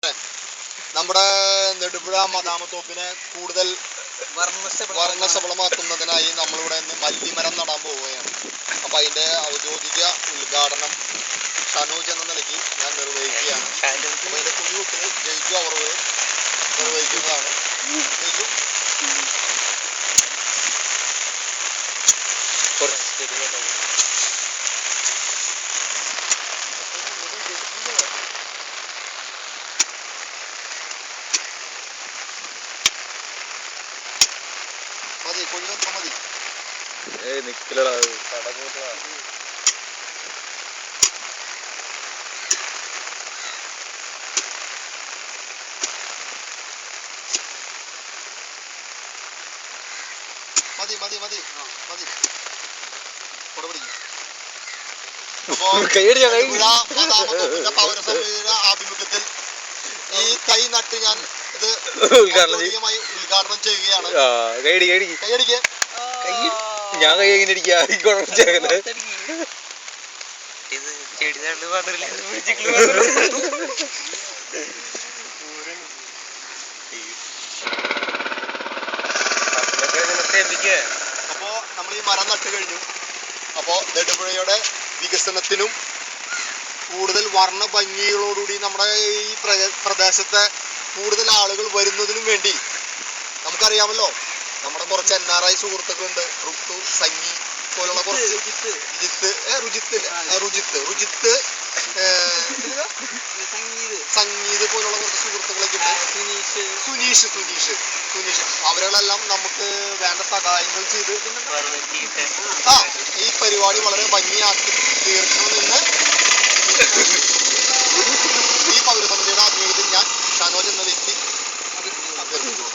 നമ്മുടെ നെടുപുഴ മദാമത്തോപ്പിനെ കൂടുതൽ വർണ്ണശബളമാക്കുന്നതിനായി നമ്മളിവിടെ മല്ലിമരം നടാൻ പോവുകയാണ്. അപ്പം അതിൻ്റെ ഔദ്യോഗിക ഉദ്ഘാടനം ഷനൂജ് എന്ന നിലയ്ക്ക് ഞാൻ നിർവഹിക്കുകയാണ്. അപ്പം അതിൻ്റെ കുഞ്ഞുകുട്ടിൽ ജയിച്ചു അവറുകൾ നിർവഹിക്കുന്നതാണ്. ജയിച്ചു മതി കൊഴുവൻ മതി. നിക്കലടാ മതി മതി മതി മതി പൗരസഭയുടെ ആഭിമുഖ്യത്തിൽ ഈ തൈ നട്ട് ഞാൻ ഇത് ഉദ്ഘാടനം ചെയ്യുകയാണ്. ഞാൻ കൈ എങ്ങനെ അപ്പോ നമ്മൾ ഈ മരം നട്ട് കഴിഞ്ഞു. അപ്പോൾ നെടുപുഴയുടെ വികസനത്തിനും കൂടുതൽ വർണ്ണ ഭംഗികളോടുകൂടി നമ്മുടെ ഈ പ്രദേശത്തെ കൂടുതൽ ആളുകൾ വരുന്നതിനും വേണ്ടി നമുക്കറിയാമല്ലോ, നമ്മുടെ കുറച്ച് NRI സുഹൃത്തുക്കളുണ്ട്. റുക്തു, സംഗി പോലുള്ള കുറച്ച് രുജിത്ത് സംഗീത് പോലുള്ള കുറച്ച് സുഹൃത്തുക്കളൊക്കെ ഉണ്ട്. സുനീഷ് അവരുകളെല്ലാം നമുക്ക് വേണ്ട സഹായങ്ങൾ ചെയ്ത് ഈ പരിപാടി വളരെ ഭംഗിയാക്കി തീർക്കണമെന്ന് ഈ പൗരസമിതിയുടെ ആഭിമുഖ്യത്തിൽ ഞാൻ ഷനോജ് എന്ന വ്യക്തി അഭ്യർത്ഥിക്കുന്നു.